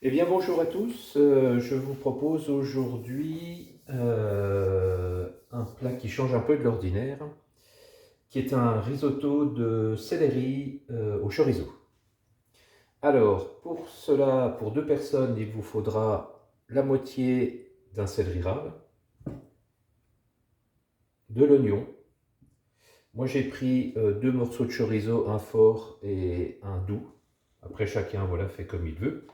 Eh bien, bonjour à tous. Je vous propose aujourd'hui un plat qui change un peu de l'ordinaire, qui est un risotto de céleri au chorizo. Alors, pour cela, pour deux personnes, il vous faudra la moitié d'un céleri rave, de l'oignon. Moi, j'ai pris deux morceaux de chorizo, un fort et un doux. Après, chacun voilà, fait comme il veut.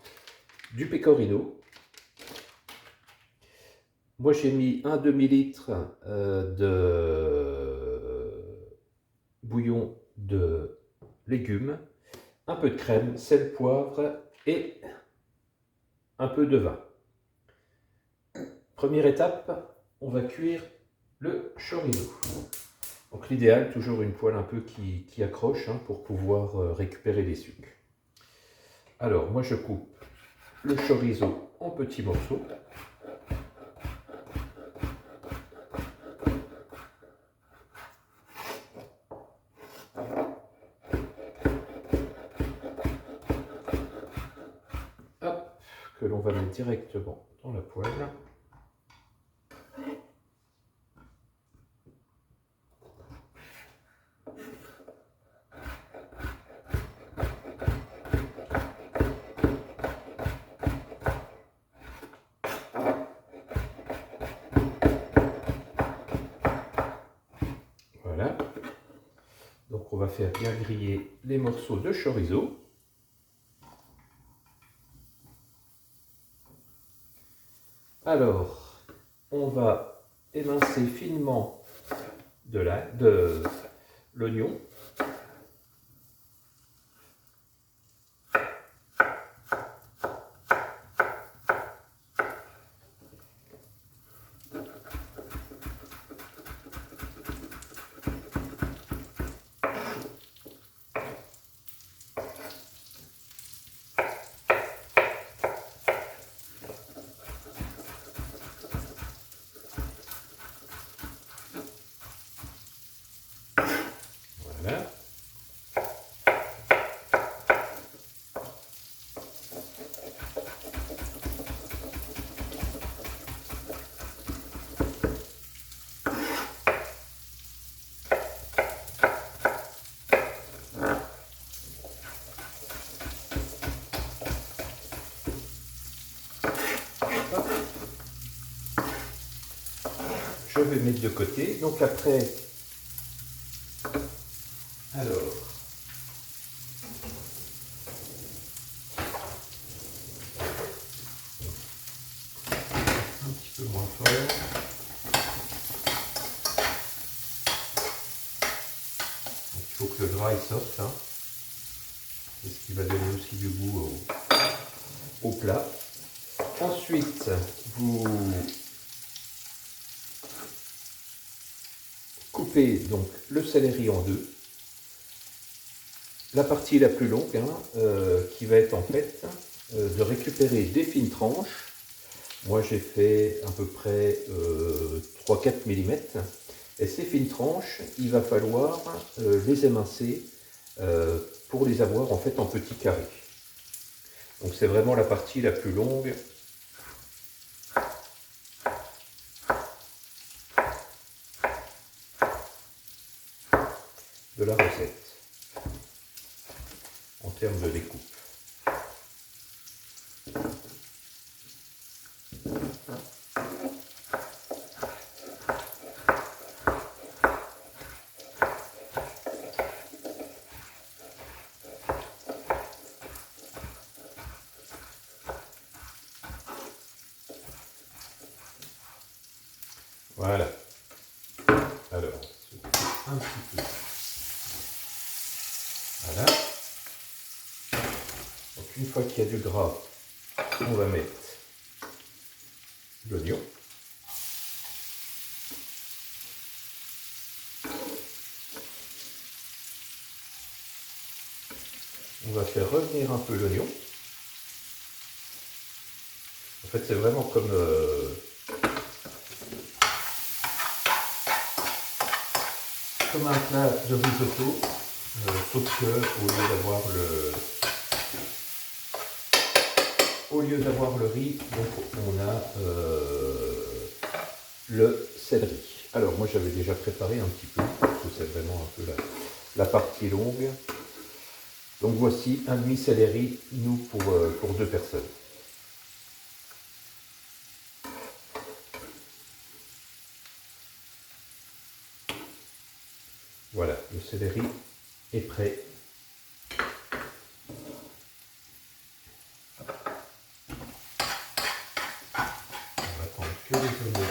Du pecorino. Moi, j'ai mis un demi-litre de bouillon de légumes, un peu de crème, sel, poivre et un peu de vin. Première étape, on va cuire le chorizo. Donc l'idéal, toujours une poêle un peu qui accroche pour pouvoir récupérer les sucs. Alors, moi, je coupe le chorizo en petits morceaux. Hop, que l'on va mettre directement dans la poêle. Voilà. Donc on va faire bien griller les morceaux de chorizo. Alors, on va émincer finement de l'oignon. Voilà. Je vais mettre de côté. Donc après, alors, un petit peu moins fort. Donc, il faut que le gras sorte. C'est ce qui va donner aussi du goût au plat. Ensuite, vous coupez donc le céleri en deux. La partie la plus longue, qui va être en fait de récupérer des fines tranches. Moi j'ai fait à peu près 3-4 mm. Et ces fines tranches, il va falloir les émincer pour les avoir en fait en petits carrés. Donc c'est vraiment la partie la plus longue de la recette en termes de découpe. Voilà. Alors, un petit peu. Voilà. Donc une fois qu'il y a du gras, on va mettre l'oignon. On va faire revenir un peu l'oignon. En fait, c'est vraiment comme un plat de risotto, sauf que au lieu d'avoir au lieu d'avoir le riz, donc on a le céleri. Alors moi j'avais déjà préparé un petit peu, parce que c'est vraiment un peu la partie longue. Donc voici un demi-céleri, nous, pour 2 personnes. Voilà, le céleri est prêt. On va attendre que les oignons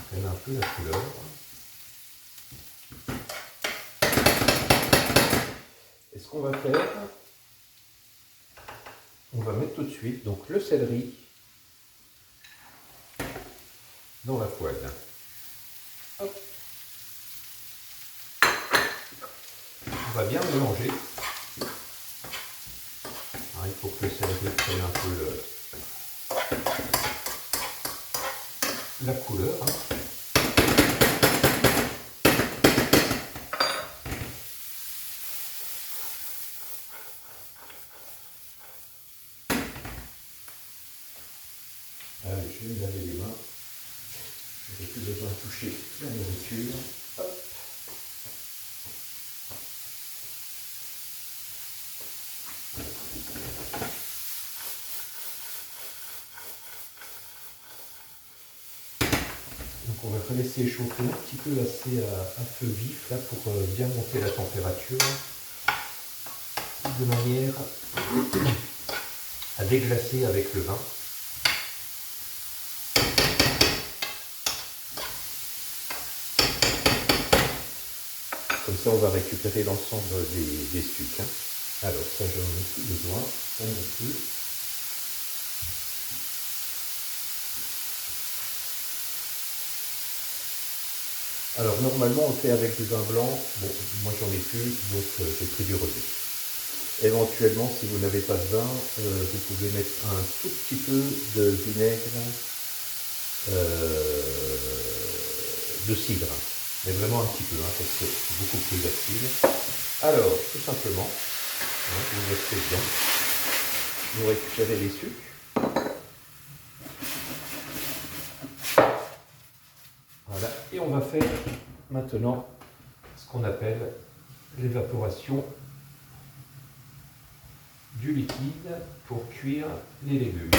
prennent un peu la couleur. Et ce qu'on va faire, on va mettre tout de suite donc le céleri dans la poêle. Hop. On va bien mélanger. Alors, il faut que le céleri prenne un peu la couleur. Allez, je vais me laver les mains. Je n'ai plus besoin de toucher la nourriture. Hop. Donc on va laisser chauffer un petit peu assez à feu vif là pour bien monter la température de manière à déglacer avec le vin. Comme ça on va récupérer l'ensemble des sucres. Hein. Alors ça j'en ai plus besoin, ça non plus. Alors normalement on le fait avec du vin blanc, bon moi j'en ai plus donc j'ai pris du rosé. Éventuellement si vous n'avez pas de vin, vous pouvez mettre un tout petit peu de vinaigre de cidre, mais vraiment un petit peu hein, parce que c'est beaucoup plus acide. Alors tout simplement, hein, vous mettez dedans, vous récupérez les sucres. Voilà, et on va faire maintenant ce qu'on appelle l'évaporation du liquide pour cuire les légumes.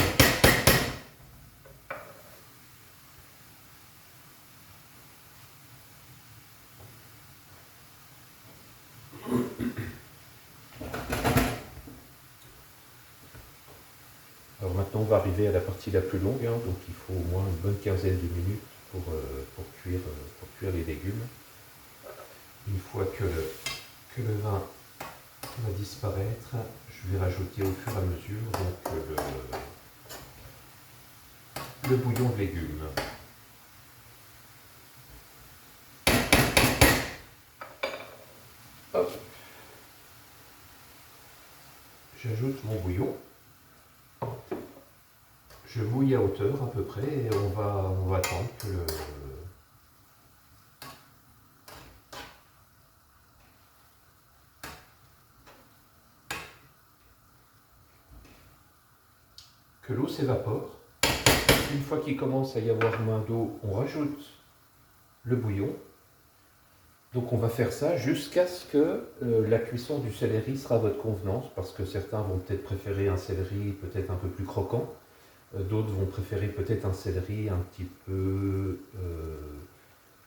Alors maintenant on va arriver à la partie la plus longue, hein, donc il faut au moins une bonne quinzaine de minutes pour cuire les légumes. Une fois que le vin va disparaître, je vais rajouter au fur et à mesure donc, le bouillon de légumes. Hop. J'ajoute mon bouillon. Je bouille à hauteur à peu près et on va attendre que l'eau s'évapore. Une fois qu'il commence à y avoir moins d'eau, on rajoute le bouillon. Donc on va faire ça jusqu'à ce que la cuisson du céleri sera à votre convenance, parce que certains vont peut-être préférer un céleri peut-être un peu plus croquant, d'autres vont préférer peut-être un céleri un petit peu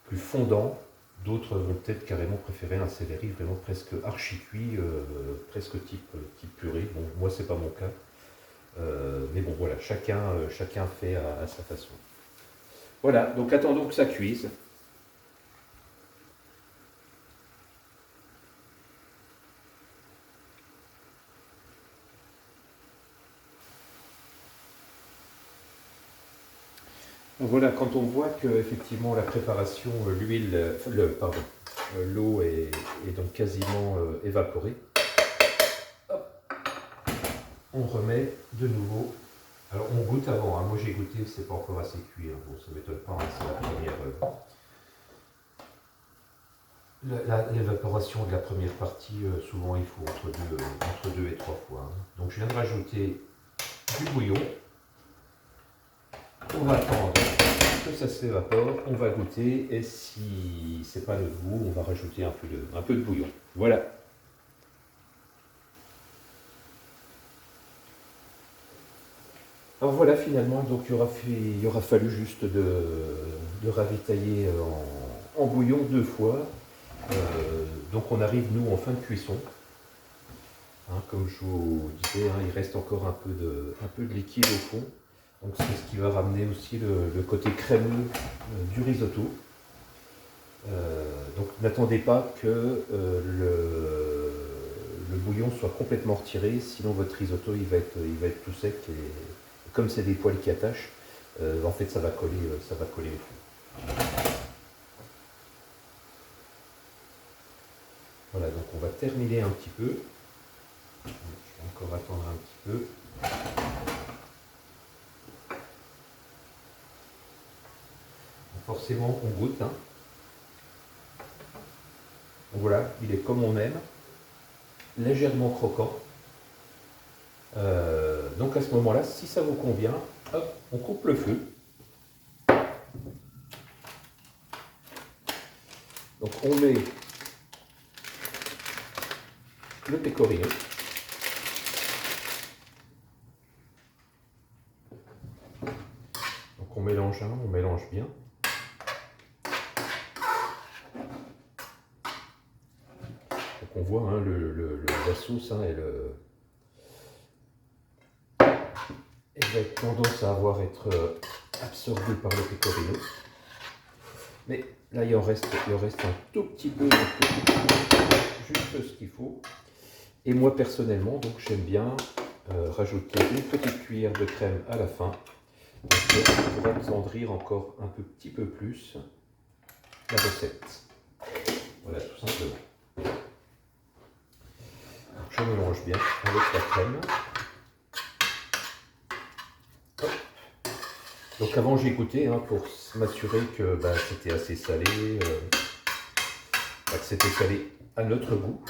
plus fondant, d'autres vont peut-être carrément préférer un céleri vraiment presque archi-cuit, presque type purée. Bon, moi c'est pas mon cas. Mais bon voilà, chacun fait à sa façon. Voilà, donc attendons que ça cuise. Donc voilà, quand on voit que effectivement la préparation, l'eau est donc quasiment évaporée, hop, on remet de nouveau. Alors on goûte avant, hein. Moi j'ai goûté, c'est pas encore assez cuit, hein. Bon ça m'étonne pas, hein. C'est la première. L'évaporation de la première partie, souvent il faut entre deux et trois fois. Hein. Donc je viens de rajouter du bouillon. On va attendre que ça s'évapore, on va goûter et si c'est pas le goût, on va rajouter un peu de bouillon. Voilà. Alors voilà, finalement, donc il aura fallu juste de ravitailler en bouillon 2 fois. Donc on arrive nous en fin de cuisson. Hein, comme je vous disais, hein, il reste encore un peu de liquide au fond. Donc c'est ce qui va ramener aussi le côté crémeux du risotto. Donc n'attendez pas que le bouillon soit complètement retiré, sinon votre risotto il va être tout sec et comme c'est des poils qui attachent, en fait ça va coller au fond. Voilà, donc on va terminer un petit peu. Je vais encore attendre un petit peu. Donc forcément on goûte. Hein. Donc voilà, il est comme on aime, légèrement croquant. Donc à ce moment-là, si ça vous convient, hop, on coupe le feu. Donc on met le pecorino. Donc on mélange bien. Donc on voit hein, la sauce, hein, elle va être tendance à être absorbée par le pecorino. Mais là il en reste un tout petit peu, juste ce qu'il faut. Et moi personnellement, donc j'aime bien rajouter une petite cuillère de crème à la fin. Donc, pour attendrir encore un petit peu plus la recette. Voilà, tout simplement. Donc, je mélange bien avec la crème. Hop. Donc avant j'ai goûté hein, pour m'assurer que c'était assez salé, que c'était salé à notre goût.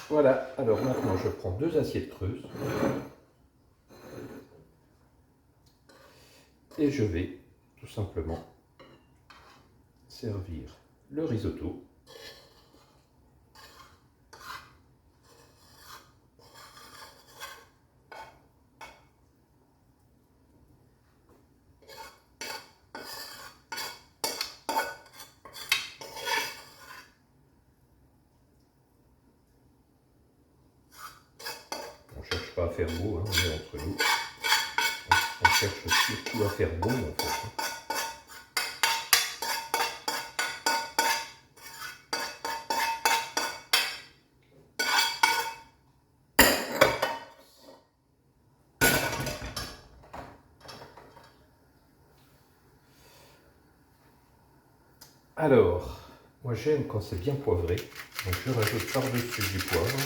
Voilà, alors maintenant je prends 2 assiettes creuses et je vais tout simplement servir le risotto. On ne cherche pas à faire beau, hein, on est entre nous. On cherche surtout à faire bon en fait. Hein. Alors, moi j'aime quand c'est bien poivré, donc je rajoute par-dessus du poivre.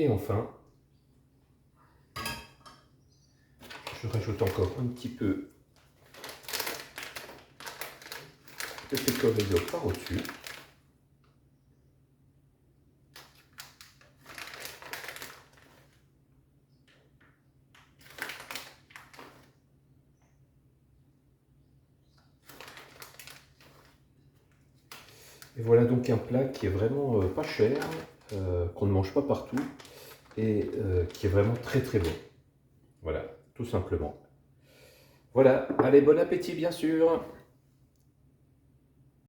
Et enfin, je rajoute encore un petit peu de pecorino par au-dessus. Et voilà donc un plat qui est vraiment pas cher, qu'on ne mange pas partout et qui est vraiment très très bon. Voilà, tout simplement. Voilà, allez, bon appétit bien sûr!